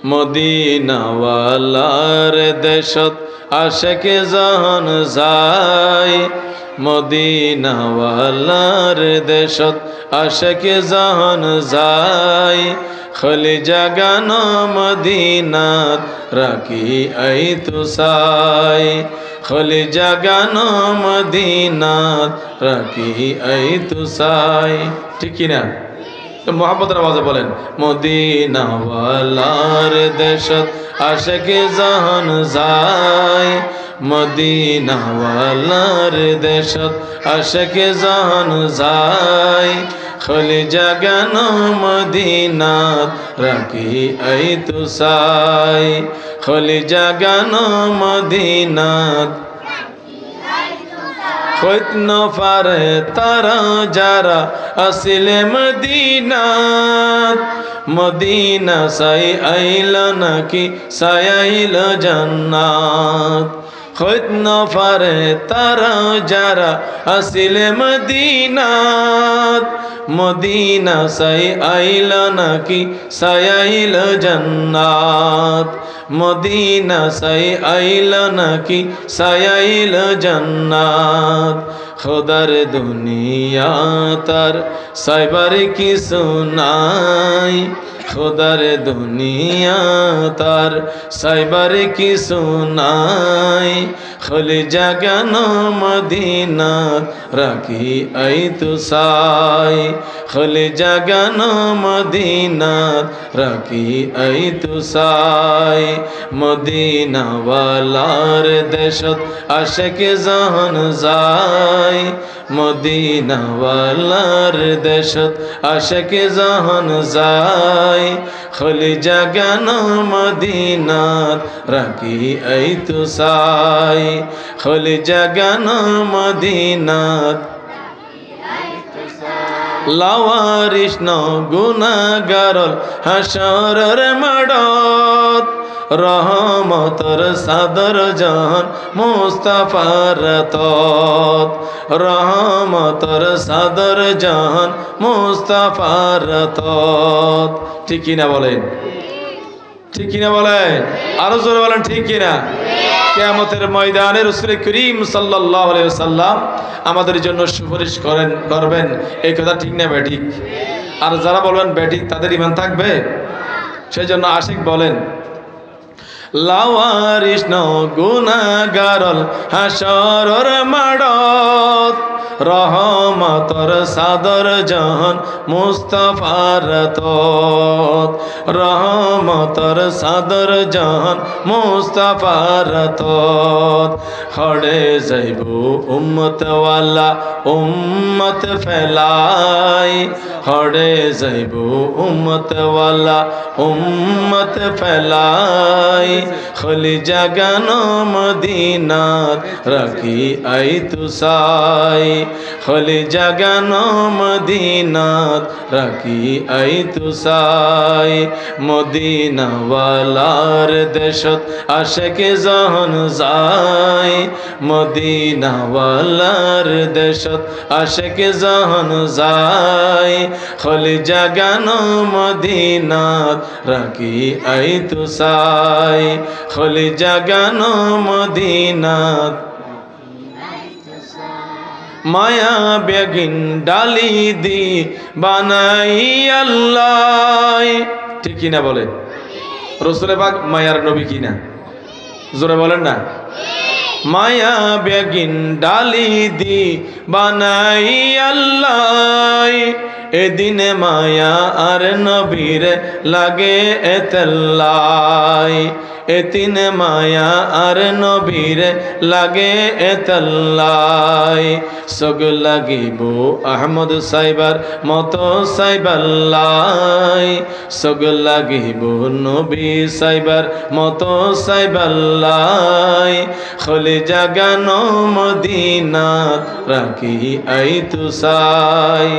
মদিনাওয়ালার দেশত আশেকে জাহান যায় মদিনাওয়ালার দেশত আশেকে জাহান যায় খলি জাগানো মদিনাত রাখি আই তুসাই খলি জাগানো মদিনাত রাখি আই তুসাই ঠিক কি না মোহাম্মদের আওয়াজে বলেন মদিনাওয়ালার দেশত আশেকে জাহান যায় মদিনাওয়ালার দেশত আশেকে জাহান যায় খলি জাগানো মদিনাত রাখি আই তুসাই খলি জাগানো মদিনাত হইত না পারে তারা যারা আসিলে মদিনাত মদিনা সাই আইল নাকি সাইল জান্নাত হইত না পারে তারা যারা আসিলে মদিনাত মদিনা সাই আইল নাকি সাইল জান্নাত মদিনা সাই আইল নাকি সাইল জান্নাত খোদার দুনিয়া তার সাইবার কি সুনাই খোদার দুনিয়া তার সাইবার কি সুনাই খলি জাগানো মদিনাত রাখি আই তুসাই খলি জাগানো মদিনাত রাখি আই তুসাই মদিনাওয়ালার দেশত আশেকে জাহান যায় মদিনাওয়ালার দেশত আশেকে জাহান যায় খলি জাগানো মদিনাত রাখি আই তুসাই খলি জাগানো মদিনাত লাওয়ারিস ন গুনাহগারল হাসরের মাডত রহমতর সাদর জাহান মুস্তাফার তত রহমতর সাদর জাহান মুস্তাফার তত ঠিক কিনা বলেন ঠিক কিনা বলেন আরো জোরে বলেন ঠিক কিনা কিয়ামতের ময়দানে রাসূল করিম সাল্লাল্লাহু আলাইহি ওয়াসাল্লাম আমাদের জন্য সুপারিশ করবেন এই কথা ঠিক না বেঠিক আর যারা বলবেন বেঠিক তাদের ঈমান থাকবে সেজন্য আশিক বলেন লাওয়ারিস ন গুনাহগারল হাসরের মাডত রহমতর সাদর জাহান মুস্তাফার তত রহমতর সাদর জাহান মুস্তাফার তত হড়ে যাইব উম্মত ওয়ালা উম্মত ফেলাই হড়ে যাইব উম্মত ওয়ালা উম্মত ফেলাই খলি জাগানো মদিনাত রাখি আই তুসাই খলি জাগানো মদিনাত রাখি আই তুসাই মদিনাওয়ালার দেশত আশেকে জাহান যায় মদিনাওয়ালার দেশত আশেকে জাহান যায় খলি জাগানো মদিনাত রাখি আই তুসাই খলি জাগানো মদিনাত মায়া বেগিন ডালি দি বানাই আল্লাহ ঠিক কিনা বলে রাসূল পাক মায়ার নবী কিনা জোরে বলেন না মায়া বেগিন ডালি দি বানাই আল্লাহ এদিন মায়া আর নবীর লাগে এতলাই এতিন মায়া আর নবীর লাগে এতলাই সগ লাগিব আহমদ সাইবার মতো সাইবাল্লাই সগ লাগিব নবী সাইবার মতো সাইবাল্লাই খলি জাগানো মদিনাত রাখি আই তুসাই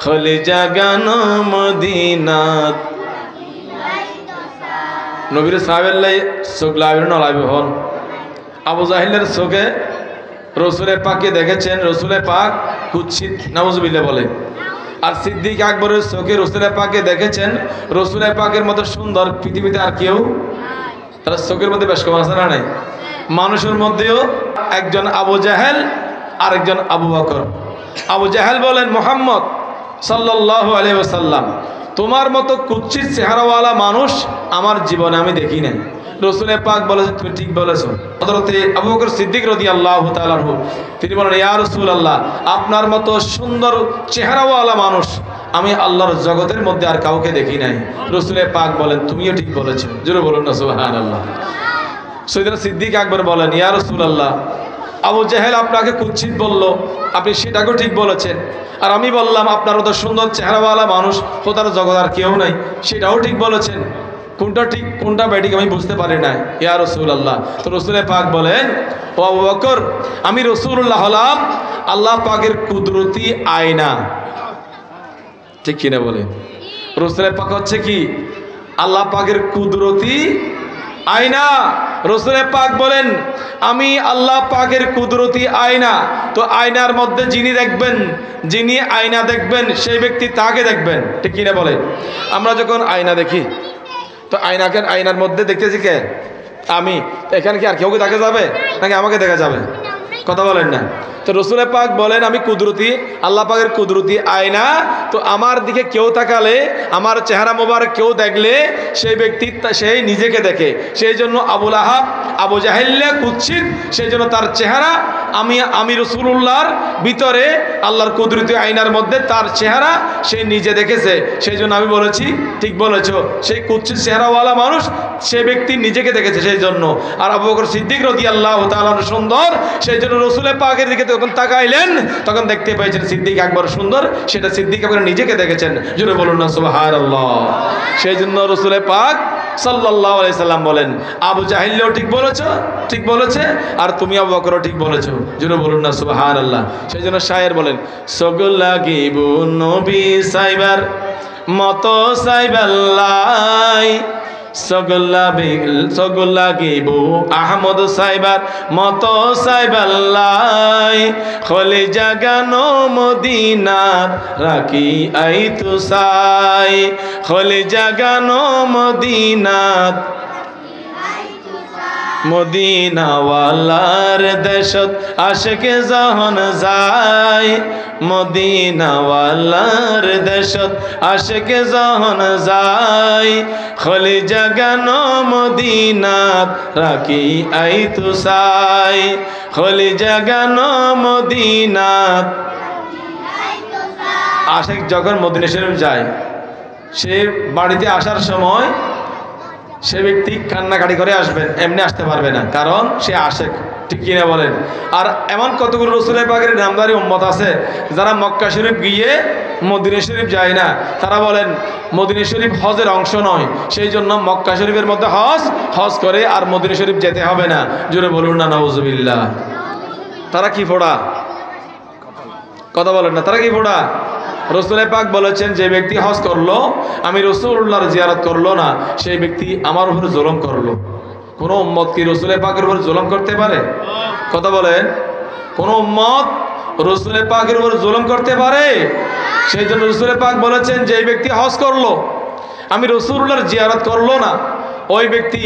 খলি জাগানো মদিনাত নবীর সাহাবেল্লাই চোখ লাইবে না লাইবে হন আবু জাহিলের চোখে রসুলের পাককে দেখেছেন রসুলের পাক কুৎসিত নাউজুবিল্লাহ বলে আর সিদ্দিক আকবরের চোখে রসুল পাককে দেখেছেন, রসুল পাকের মতো সুন্দর পৃথিবীতে আর কেউ, তার চোখের মধ্যে বেশ কম আছে না নাই? মানুষের মধ্যেও একজন আবু জাহেল আর একজন আবু বকর। আবু জাহেল বলেন, মুহাম্মদ সাল্লাল্লাহু আলাইহি ওয়াসাল্লাম, তোমার মতো কুৎসিত চেহারাওয়ালা মানুষ আমার জীবনে আমি দেখি নাই। রসুল পাক বলেছেন, তুমি ঠিক বলেছো। হযরতে আবু বকর সিদ্দিক রাদিয়াল্লাহু তাআলা আনহু তিনি বলেন, ইয়া রাসূলুল্লাহ, আপনার মতো সুন্দর চেহারাওয়ালা মানুষ আমি আল্লাহর জগতের মধ্যে আর কাউকে দেখি নাই। রসুল পাক বলেন, তুমিও ঠিক বলেছো। জোরে বলুন না সুবহানাল্লাহ। সাইয়েদনা সিদ্দিক আকবর বলেন, ইয়া রাসূলুল্লাহ, আবু জাহেল আপনাকে কুৎসিত বলল, আপনি সেটাকেও ঠিক বলেছেন। আর আমি বললাম আপনার মতো সুন্দর চেহারাওয়ালা মানুষ খোদার জগৎ আর কেউ নাই, সেটাও ঠিক বলেছেন। কোনটা ঠিক কোনটা ব্যাঠিক আমি বুঝতে পারি না ইয়া রাসূলুল্লাহ। তো রসুল পাক বলেন, ও আবু বকর, আমি রাসূলুল্লাহ হলাম আল্লাহ পাকের কুদরতি আয়না। ঠিক কিনা বলে? রসুল পাক হচ্ছে কি? আল্লাহ পাকের কুদরতি আয়না। রসুল পাক বলেন, আমি আল্লাহ পাকের কুদরতি আয়না। তো আয়নার মধ্যে যিনি দেখবেন, যিনি আয়না দেখবেন সেই ব্যক্তি তাকে দেখবেন। ঠিক কিনা বলে? আমরা যখন আয়না দেখি তো আয়নার মধ্যে দেখতেছি কে? আমি। এখানে কি আর কেউ দেখা যাবে নাকি আমাকে দেখা যাবে? কথা বলেন না। তো রসুল পাক বলেন, আমি কুদরতি আল্লাহ পাকের কুদরতি আয়না। তো আমার দিকে কেউ তাকালে, আমার চেহারা মোবারক কেউ দেখলে সেই ব্যক্তি সেই নিজেকে দেখে। সেই জন্য আবুল আহাব আবু জাহেল কুৎসিত, সেই জন্য তার চেহারা আমি রাসূলুল্লাহর ভিতরে আল্লাহর কুদরতি আয়নার মধ্যে তার চেহারা সে নিজে দেখেছে। সেই জন্য আমি বলেছি ঠিক বলেছো, সেই কুৎসিত চেহারাওয়ালা মানুষ সে ব্যক্তি নিজেকে দেখেছে সেই জন্য। আর আবু বকর সিদ্দিক রাদিয়াল্লাহু তাআলা সুন্দর, সেই জন্য রসুল পাকের দিকে যখন তাকাইলেন তখন দেখতে পেয়েছেন সিদ্দিক আকবর সুন্দর, সেটা সিদ্দিক আকবর নিজেকে দেখেছেন। জোরে বলুন না সুবহানাল্লাহ। সেই জন্য রসুল পাক সাল্লাল্লাহু আলাইহি সাল্লাম বলেন, আবু জাহেলও ঠিক বলেছো, ঠিক বলেছে, আর তুমি আবু বকরও ঠিক বলেছো। জোরে বলুন না সুবহানাল্লাহ। সেই জন্য শায়ের বলেন, সগল লাগিব নবী সাইবার মতো সাইবাল্লাই, সগল লাগিব আহমদ সাইবার মতো সাইবাল্লাই, খলি জাগানো মদিনাত রাখি আই তু সাই, খলি জাগানো মদিনাত মদিনাওয়ালার দেশত আশিকে যখন যায়, মদিনাওয়ালার দেশত আশিকে যখন যায়, খলি জাগানো মদিনাত রাখি আই তু সাই, খলি জাগানো মদিনাত। আশিক যখন মদিনা শরীফ যায়, সে বাড়িতে আসার সময় সে ব্যক্তি কান্নাকাটি করে আসবেন, এমনি আসতে পারবে না, কারণ সে আশেক। ঠিক কিনা বলেন? আর এমন কতগুলো রসুল পাকের নামদারি উম্মত আছে যারা মক্কা শরীফ গিয়ে মদিনা শরীফ যায় না। তারা বলেন মদিনা শরীফ হজের অংশ নয়, সেই জন্য মক্কা শরীফের মধ্যে হজ করে আর মদিনা শরীফ যেতে হবে না। জোরে বলুন না নাউজুবিল্লাহ। তারা কি ফোড়া? কথা বলেন না, তারা কি ফোড়া? রসুল পাক বলেছেন, যে ব্যক্তি হজ করলো আমি রাসূলুল্লাহর জিয়ারত করলো না, সেই ব্যক্তি আমার উপর জুলুম করলো। কোনো উম্মত কি রসুল পাকের উপর জুলুম করতে পারে? কথা বলেন, কোনো উম্মত রসুল পাকের উপর জুলুম করতে পারে? সেই জন্য রসুল পাক বলেছেন, যে ব্যক্তি হজ করলো আমি রাসূলুল্লাহর জিয়ারত করলো না, ওই ব্যক্তি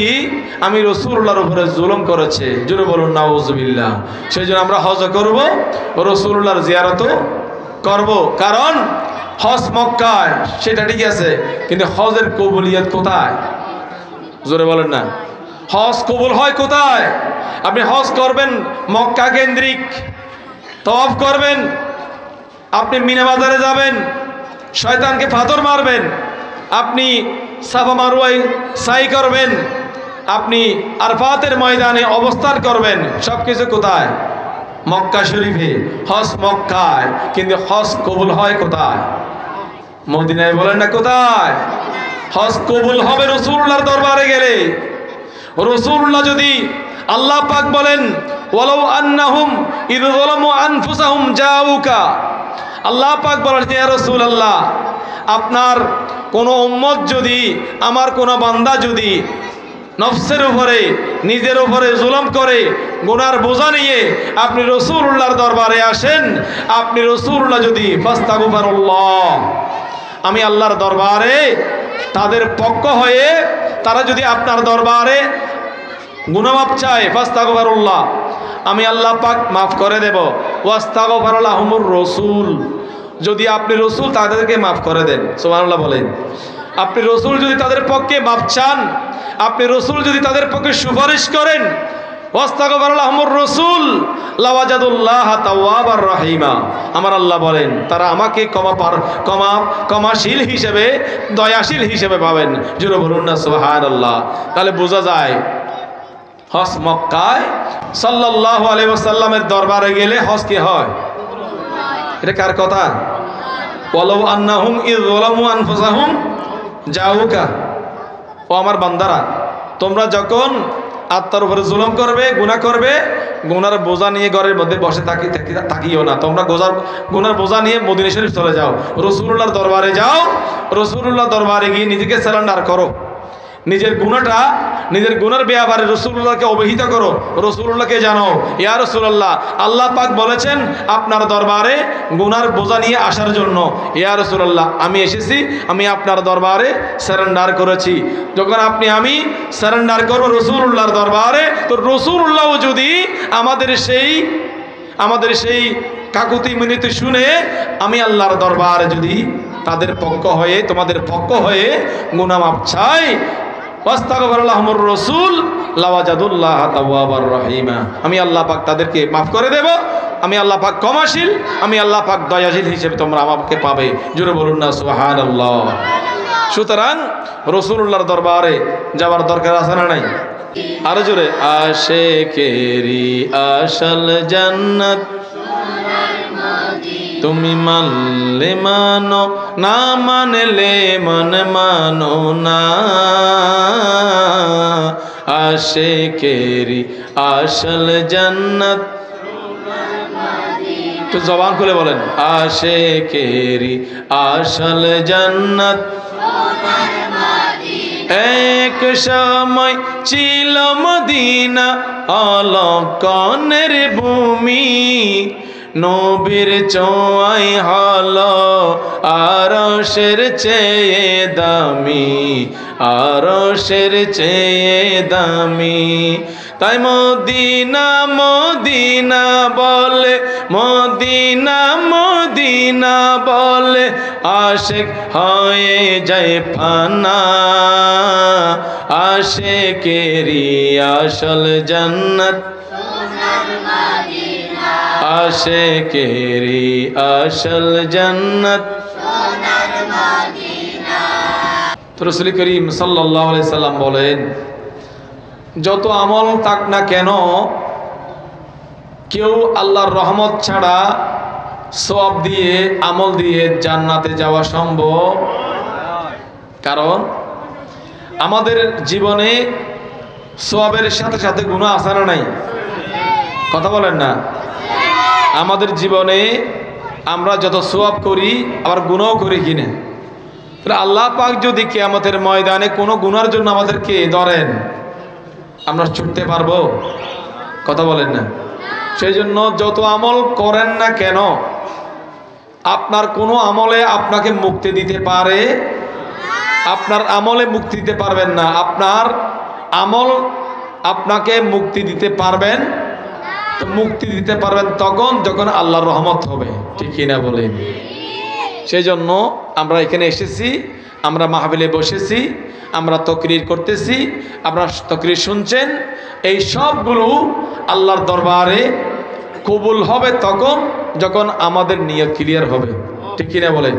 আমি রাসূলুল্লাহর উপরে জুলুম করেছে। জোরে বলুন নাউজুবিল্লাহ। সেই জন্য আমরা হজ করব, রাসূলুল্লাহর জিয়ারতও করব, কারণ হজ মক্কায় সেটা ঠিক আছে, কিন্তু হজের কবুলিয়ত কোথায়? জোরে বলেন না। হজ কবুল হয় কোথায়? আপনি হজ করবেন মক্কা কেন্দ্রিক, তওয়াফ করবেন, আপনি মিনা বাজারে যাবেন, শয়তানকে পাথর মারবেন, আপনি সাফা মারওয়ায় সাই করবেন, আপনি আরফাতের ময়দানে অবস্থান করবেন, সবকিছু কোথায়? মক্কা শরীফে। হজ মক্কায়, কিন্তু হজ কবুল হয় কোথায়? মদিনায়। বলেন না কোথায়? হজ কবুল হবে রাসূলুল্লাহর দরবারে গেলে। রাসূলুল্লাহ যদি, আল্লাহ পাক বলেন, ওয়ালাউ আন্নাহুম ইয যালামু আনফুসাহুম জাউকা, আল্লাহ পাক বলেন, ইয়া রাসূলুল্লাহ, আপনার কোন উম্মত যদি, আমার কোন বান্দা যদি নফসের উপরে নিজের উপরে জুলুম করে গুনার বোঝা নিয়ে আপনি রাসূলুল্লাহর দরবারে আসেন, আপনি রাসূলুল্লাহ যদি ফাস্তাগফিরুল্লাহ, আমি আল্লাহর দরবারে তাদের পক্ষ হয়ে তারা যদি আপনার দরবারে গুনাহ মাফ চায়, ফাস্তাগফিরুল্লাহ, আমি আল্লাহ পাক মাফ করে দেব। ওয়াস্তাগফির লাহুমুর রাসূল, যদি আপনি রাসূল তাদেরকে মাফ করে দেন, সুবহানাল্লাহ বলেন। আপনি রাসূল যদি তাদের পক্ষে মাফ চান, আপনি রাসূল যদি তাদের পক্ষে সুপারিশ করেন, ওয়াস্তাগফির লাহুমুর রাসূল লাওয়াজাদুল্লাহ তাওয়াবার রহিমা, আমার আল্লাহ বলেন তারা আমাকে ক্ষমাশীল হিসেবে, দয়াশীল হিসেবে পাবেন। জোরে বলুন না সুবহানাল্লাহ। তাহলে বোঝা যায় হজ মক্কায় সাল্লাল্লাহু আলাইহি ওয়াসাল্লামের দরবারে গেলে হজ কি হয়? এটা কার কথা? ওয়ালাউ আন্নাহুম ইয যালামু আনফুসাহুম জাউকা, ও আমার বান্দারা, তোমরা যখন আত্মার উপরে জুলুম করবে, গুনাহ করবে, গুনার বোঝা নিয়ে ঘরের মধ্যে বসে থাকিও না। তোমরা গুনার বোঝা নিয়ে মদিনা শরীফ চলে যাও, রাসূলুল্লাহর দরবারে যাও, রাসূলুল্লাহর দরবারে গিয়ে নিজেকে সারেন্ডার করো, নিজের গুনার ব্যাপারে রাসূলুল্লাহকে অবহিত করো, রাসূলুল্লাহকে জানো, ইয়া রাসূলুল্লাহ, আল্লাহ পাক বলেছেন আপনার দরবারে গুনার বোঝা নিয়ে আসার জন্য। ইয়া রাসূলুল্লাহ, আমি এসেছি, আমি আপনার দরবারে সারেন্ডার করেছি। যখন আমি সারেন্ডার করব রাসূলুল্লাহর দরবারে, তো রাসূলুল্লাহ যদি আমাদের সেই কাকুতি মিনতি শুনে আমি আল্লাহর দরবারে যদি তাদের পক্ষ হয়ে, তোমাদের পক্ষ হয়ে গুনাহ মাফ চাই, ওয়াস্তাগফির লাহুমুর রাসূল লাওয়াজাদুল্লাহ তাওয়াবার রহিমা, আমি আল্লাহ পাক তাদেরকে মাফ করে দেব, আমি আল্লাহ পাক ক্ষমাশীল, আমি আল্লাহ পাক দয়াশীল হিসেবে তোমরা আমাকে পাবে। জোরে বলুন না সুবহানাল্লাহ। সুতরাং রাসূলুল্লাহর দরবারে যাওয়ার দরকার আছে না নাই? আরো জোরে, আশিকেরি আসল জান্নাত তুমি মানলে মানো, না মানলে মন মানো না, আশিকেরি আসল জান্নাত, তো জবান খুলে বলেন, আশিকেরি আসল জান্নাত এক সময় ছিল মদিনা অলকনের ভূমি, নবীর ছোঁয়ায় হলো আরশের চেয়ে দামি, আরশের চেয়ে দামি, তাই মদিনা মদিনা বলে, মদিনা মদিনা বলে আশিক হয়ে যায় ফানা, আশিকেরি আসল জান্নাত আশিকেরি আসল জান্নাত। তো রাসূল করিম সাল্লাল্লাহু আলাইহি সাল্লাম বলেন, যত আমল থাক না কেন, কেউ আল্লাহর রহমত ছাড়া সওয়াব দিয়ে, আমল দিয়ে জান্নাতে যাওয়া সম্ভব। কারণ আমাদের জীবনে সওয়াবের সাথে সাথে গুনাহ আছে না নাই? কথা বলেন না। আমাদের জীবনে আমরা যত সওয়াব করি আবার গুনাহও করি কিনা? তাহলে আল্লাহ পাক যদি কিয়ামতের ময়দানে কোনো গুনার জন্য আমাদেরকে ধরেন, আমরা ছুটতে পারবো? কথা বলেন না। সেই জন্য যত আমল করেন না কেন, আপনার কোনো আমলে আপনাকে মুক্তি দিতে পারে, আপনার আমলে মুক্তি দিতে পারবেন না। আপনার আমল আপনাকে মুক্তি দিতে পারবেন, তো মুক্তি দিতে পারবেন তখন যখন আল্লাহর রহমত হবে, ঠিক কিনা বলেন? সেই জন্য আমরা এখানে এসেছি, আমরা মাহফিলে বসেছি, আমরা তাকরীর করতেছি, আপনারা তাকরীর শুনছেন, এই সবগুলো আল্লাহর দরবারে কবুল হবে তখন যখন আমাদের নিয়ত ক্লিয়ার হবে, ঠিক কিনা বলেন?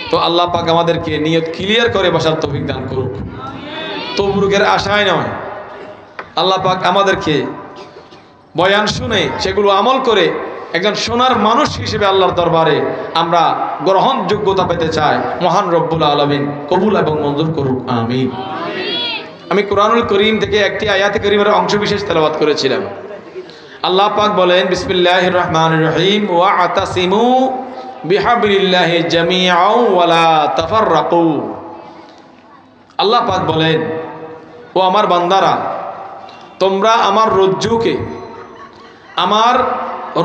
তো আল্লাহ পাক আমাদেরকে নিয়ত ক্লিয়ার করে বসার তৌফিক দান করুক, তবরুকের আশায় নয়। আল্লাহ পাক আমাদেরকে বয়ান শুনে সেগুলো আমল করে একজন সোনার মানুষ হিসেবে আল্লাহর দরবারে আমরা গ্রহণযোগ্যতা পেতে চাই। মহান রব্বুল আলামিন কবুল এবং মঞ্জুর করুক, আমিন। আমি কোরআনুল করিম থেকে একটি আয়াতে করিমের অংশ বিশেষ তেলাওয়াত করেছিলাম। আল্লাহ পাক বলেন, বিসমিল্লাহির রহমানির রহিম, ওয়া আতাসিমু বিহাবলিল্লাহি জামিআন ওয়া লা তাফাররাকু। আল্লাহ পাক বলেন, ও আমার বান্দারা, তোমরা আমার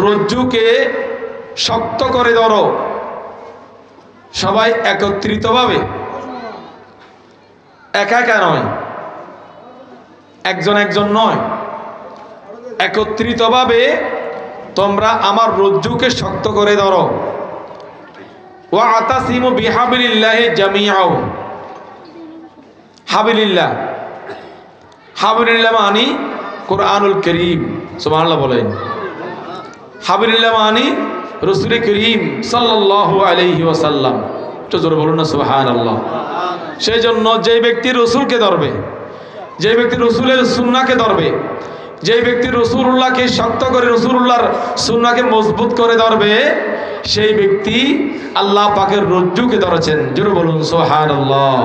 রজ্জুকে শক্ত করে ধরো। সবাই একত্রিতভাবে, একা একা নয়, একজন একজন নয়, একত্রিতভাবে তোমরা আমার রজ্জুকে শক্ত করে ধরো। ওয়া আতাসিমু বিহাবিলিল্লাহি জামিআও। হাবিলিল্লাহ, হাবিলিল্লাহ মানি কুরআনুল কারীম, সুবহানাল্লাহ বলেন। হাবিলিল্লাহ মানি রাসূল করিম সাল্লাল্লাহু আলাইহি ওয়াসাল্লাম। একটু জোরে বলুন না সুবহানাল্লাহ। সেই জন্য যে ব্যক্তি রসুলকে ধরবে, যে ব্যক্তি রসুলের সুন্নাহকে ধরবে, যে ব্যক্তি রসুলুল্লাহকে শক্ত করে রসুলুল্লাহর সুন্নাহকে মজবুত করে ধরবে, সেই ব্যক্তি আল্লাহ পাকের রজ্জুকে ধরেছেন। জোরে বলুন সুবহানাল্লাহ।